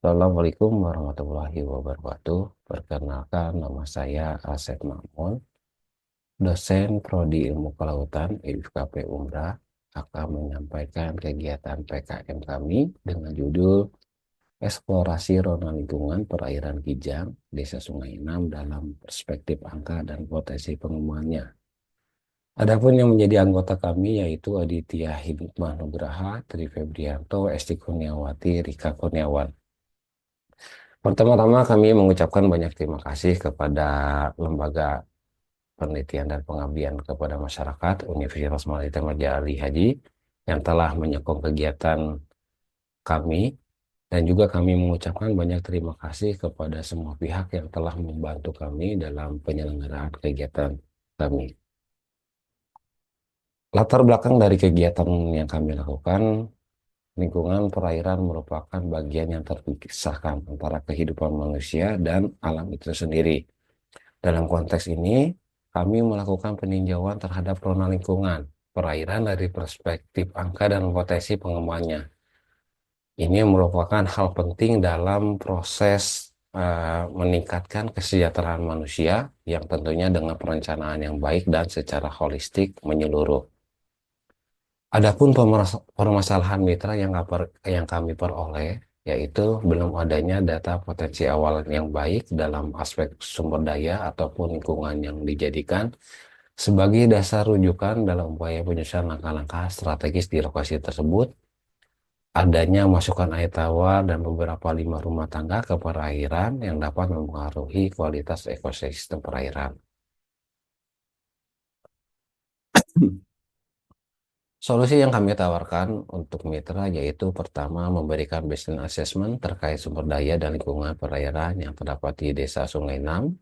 Assalamualaikum warahmatullahi wabarakatuh. Perkenalkan, nama saya Asep Mamun, dosen Prodi Ilmu Kelautan IFKP Umrah, akan menyampaikan kegiatan PKM kami dengan judul Eksplorasi Rona Lingkungan Perairan Kijang, Desa Sungai Enam dalam Perspektif Angka dan Potensi Pengembangannya. Adapun yang menjadi anggota kami yaitu Aditya Hidupmah Nugraha, Tri Febrianto, Esti Kurniawati, Rika Kurniawan. Pertama-tama kami mengucapkan banyak terima kasih kepada Lembaga Penelitian dan Pengabdian kepada Masyarakat Universitas Malita Maja Ali Haji yang telah menyokong kegiatan kami, dan juga kami mengucapkan banyak terima kasih kepada semua pihak yang telah membantu kami dalam penyelenggaraan kegiatan kami. Latar belakang dari kegiatan yang kami lakukan, lingkungan perairan merupakan bagian yang terpisahkan antara kehidupan manusia dan alam itu sendiri. Dalam konteks ini, kami melakukan peninjauan terhadap rona lingkungan perairan dari perspektif angka dan potensi pengembangannya. Ini merupakan hal penting dalam proses meningkatkan kesejahteraan manusia yang tentunya dengan perencanaan yang baik dan secara holistik menyeluruh. Adapun permasalahan mitra yang kami peroleh, yaitu belum adanya data potensi awal yang baik dalam aspek sumber daya ataupun lingkungan yang dijadikan sebagai dasar rujukan dalam upaya penyusunan langkah-langkah strategis di lokasi tersebut. Adanya masukan air tawar dan beberapa limbah rumah tangga ke perairan yang dapat mempengaruhi kualitas ekosistem perairan. Solusi yang kami tawarkan untuk mitra yaitu pertama memberikan business assessment terkait sumber daya dan lingkungan perairan yang terdapat di Desa Sungai Enam,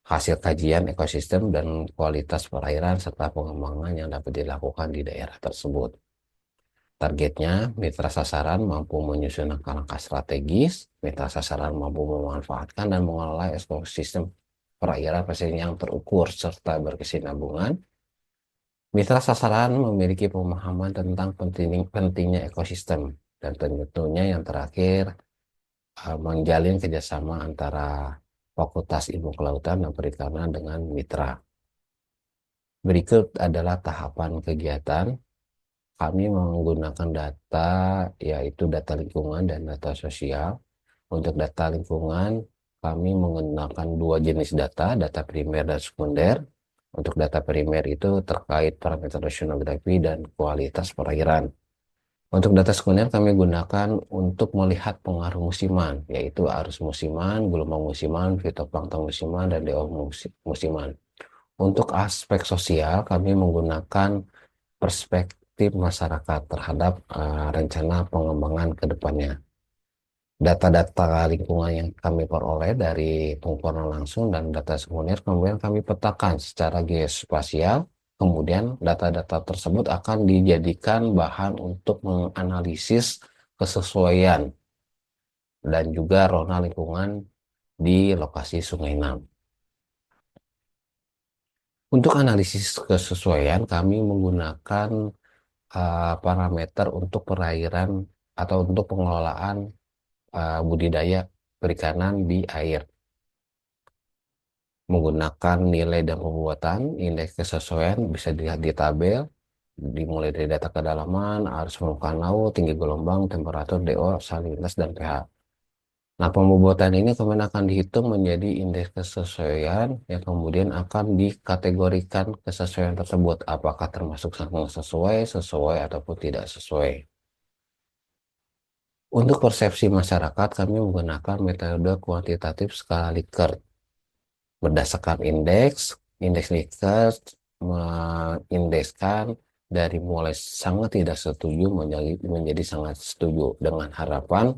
hasil kajian ekosistem dan kualitas perairan serta pengembangan yang dapat dilakukan di daerah tersebut. Targetnya, mitra sasaran mampu menyusun langkah-langkah strategis, mitra sasaran mampu memanfaatkan dan mengelola ekosistem perairan yang terukur serta berkesinambungan. Mitra sasaran memiliki pemahaman tentang pentingnya ekosistem, dan tentunya yang terakhir menjalin kerjasama antara Fakultas Ilmu Kelautan dan Perikanan dengan mitra. Berikut adalah tahapan kegiatan. Kami menggunakan data, yaitu data lingkungan dan data sosial. Untuk data lingkungan, kami menggunakan dua jenis data, data primer dan sekunder. Untuk data primer itu terkait parameter oceanografi dan kualitas perairan. Untuk data sekunder kami gunakan untuk melihat pengaruh musiman, yaitu arus musiman, gelombang musiman, fitoplankton musiman, dan DO musiman. Untuk aspek sosial, kami menggunakan perspektif masyarakat terhadap rencana pengembangan ke depannya. Data-data lingkungan yang kami peroleh dari pengukuran langsung dan data sekunder kemudian kami petakan secara geospasial. Kemudian data-data tersebut akan dijadikan bahan untuk menganalisis kesesuaian dan juga rona lingkungan di lokasi Sungai Enam. Untuk analisis kesesuaian, kami menggunakan parameter untuk perairan atau untuk pengelolaan budidaya perikanan di air. Menggunakan nilai dan pembuatan indeks kesesuaian bisa dilihat di tabel, dimulai dari data kedalaman, arus permukaan laut, tinggi gelombang, temperatur, DO, salinitas, dan pH. Nah, pembuatan ini kemudian akan dihitung menjadi indeks kesesuaian yang kemudian akan dikategorikan kesesuaian tersebut, apakah termasuk sangat sesuai, sesuai, ataupun tidak sesuai. Untuk persepsi masyarakat, kami menggunakan metode kuantitatif skala Likert. Berdasarkan indeks Likert mengindekskan dari mulai sangat tidak setuju menjadi sangat setuju, dengan harapan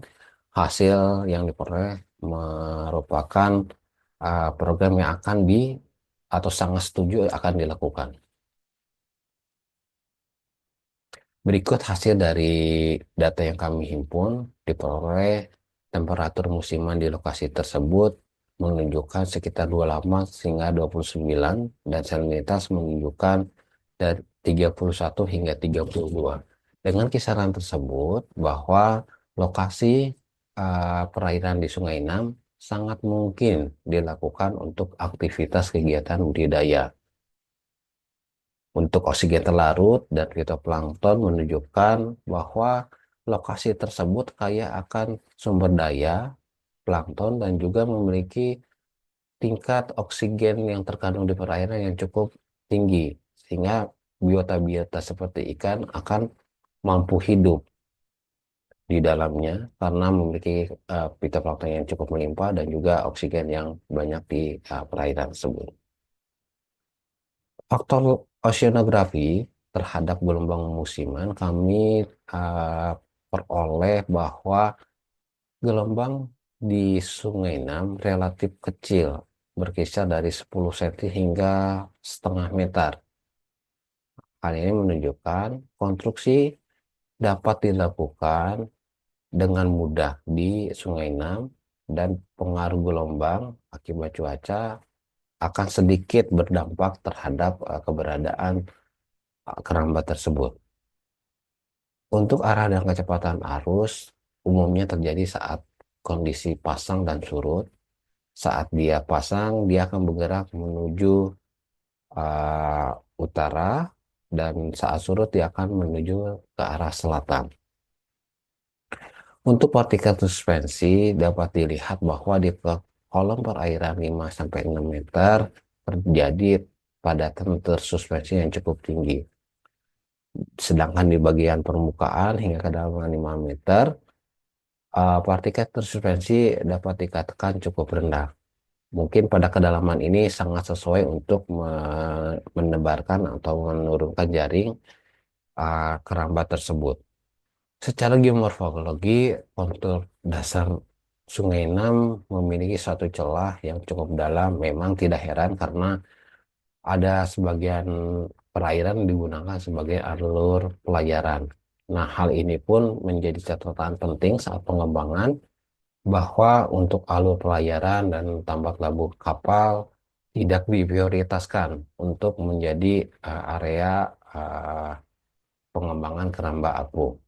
hasil yang diperoleh merupakan program yang akan atau sangat setuju akan dilakukan. Berikut hasil dari data yang kami himpun. Diperoleh temperatur musiman di lokasi tersebut menunjukkan sekitar 28 hingga 29, dan salinitas menunjukkan dari 31 hingga 32. Dengan kisaran tersebut bahwa lokasi perairan di Sungai Nam sangat mungkin dilakukan untuk aktivitas kegiatan budidaya. Untuk oksigen terlarut dan fitoplankton menunjukkan bahwa lokasi tersebut kaya akan sumber daya plankton dan juga memiliki tingkat oksigen yang terkandung di perairan yang cukup tinggi, sehingga biota-biota seperti ikan akan mampu hidup di dalamnya karena memiliki fitoplankton yang cukup melimpah dan juga oksigen yang banyak di perairan tersebut. Faktor oceanografi terhadap gelombang musiman kami uh, peroleh bahwa gelombang di Sungai Nam relatif kecil, berkisar dari 10 cm hingga setengah meter. Hal ini menunjukkan konstruksi dapat dilakukan dengan mudah di Sungai Nam dan pengaruh gelombang akibat cuaca akan sedikit berdampak terhadap keberadaan keramba tersebut. Untuk arah dan kecepatan arus umumnya terjadi saat kondisi pasang dan surut. Saat dia pasang, dia akan bergerak menuju uh, utara dan saat surut dia akan menuju ke arah selatan. Untuk partikel suspensi dapat dilihat bahwa di kolom perairan 5-6 meter terjadi padatan tersuspensi yang cukup tinggi. Sedangkan di bagian permukaan hingga kedalaman 5 meter, partikel tersuspensi dapat dikatakan cukup rendah. Mungkin pada kedalaman ini sangat sesuai untuk menebarkan atau menurunkan jaring keramba tersebut. Secara geomorfologi, kontur dasar Sungai Nam memiliki satu celah yang cukup dalam. Memang tidak heran karena ada sebagian perairan digunakan sebagai alur pelayaran. Nah, hal ini pun menjadi catatan penting saat pengembangan bahwa untuk alur pelayaran dan tambak labu kapal tidak diprioritaskan untuk menjadi area pengembangan keramba apung.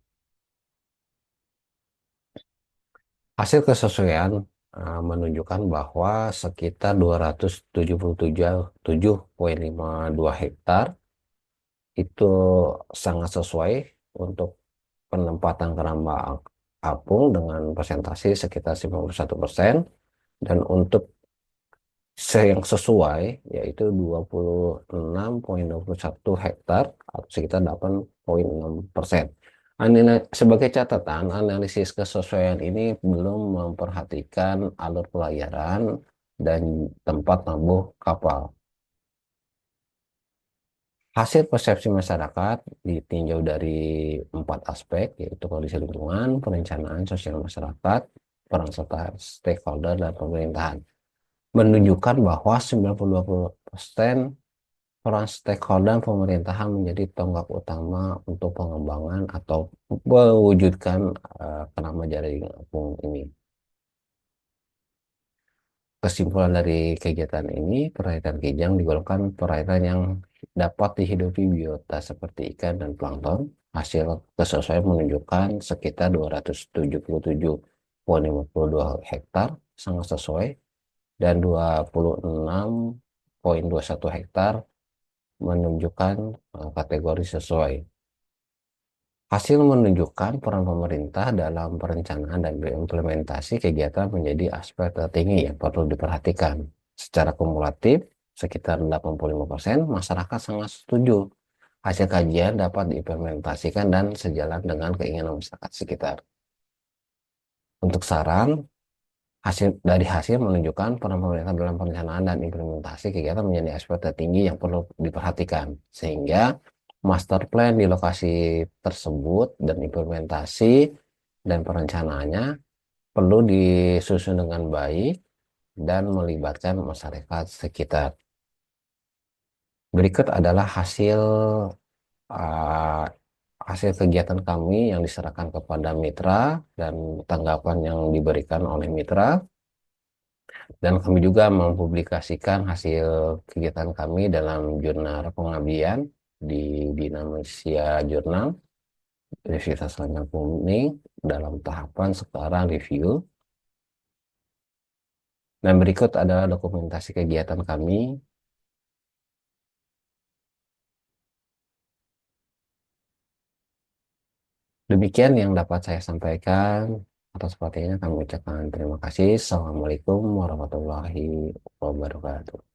Hasil kesesuaian menunjukkan bahwa sekitar 277,52 hektar itu sangat sesuai untuk penempatan keramba apung dengan persentase sekitar 51%, dan untuk yang sesuai yaitu 26,21 hektar atau sekitar 8,6%. Sebagai catatan, analisis kesesuaian ini belum memperhatikan alur pelayaran dan tempat nabuh kapal. Hasil persepsi masyarakat ditinjau dari 4 aspek, yaitu kondisi lingkungan, perencanaan sosial masyarakat, peran serta stakeholder, dan pemerintahan. Menunjukkan bahwa 92% peran stakeholder pemerintahan menjadi tonggak utama untuk pengembangan atau mewujudkan keramba jaring apung ini. Kesimpulan dari kegiatan ini, perairan Kijang digolongkan perairan yang dapat dihidupi biota seperti ikan dan plankton. Hasil kesesuaian menunjukkan sekitar 277,52 hektar sangat sesuai, dan 26,21 hektar menunjukkan kategori sesuai. Hasil menunjukkan peran pemerintah dalam perencanaan dan implementasi kegiatan menjadi aspek tertinggi yang perlu diperhatikan. Secara kumulatif, sekitar 85% masyarakat sangat setuju hasil kajian dapat diimplementasikan dan sejalan dengan keinginan masyarakat sekitar. Untuk saran, hasil menunjukkan peran pemerintah dalam perencanaan dan implementasi kegiatan menjadi aspek tertinggi yang perlu diperhatikan, sehingga master plan di lokasi tersebut dan implementasi dan perencanaannya perlu disusun dengan baik dan melibatkan masyarakat sekitar. Berikut adalah uh, hasil kegiatan kami yang diserahkan kepada mitra dan tanggapan yang diberikan oleh mitra. Dan kami juga mempublikasikan hasil kegiatan kami dalam jurnal pengabdian di Dinamesia Jurnal. Universitas Lanyang Kuning dalam tahapan sekarang review. Dan berikut adalah dokumentasi kegiatan kami. Demikian yang dapat saya sampaikan. Atas perhatiannya kami ucapkan terima kasih. Assalamualaikum warahmatullahi wabarakatuh.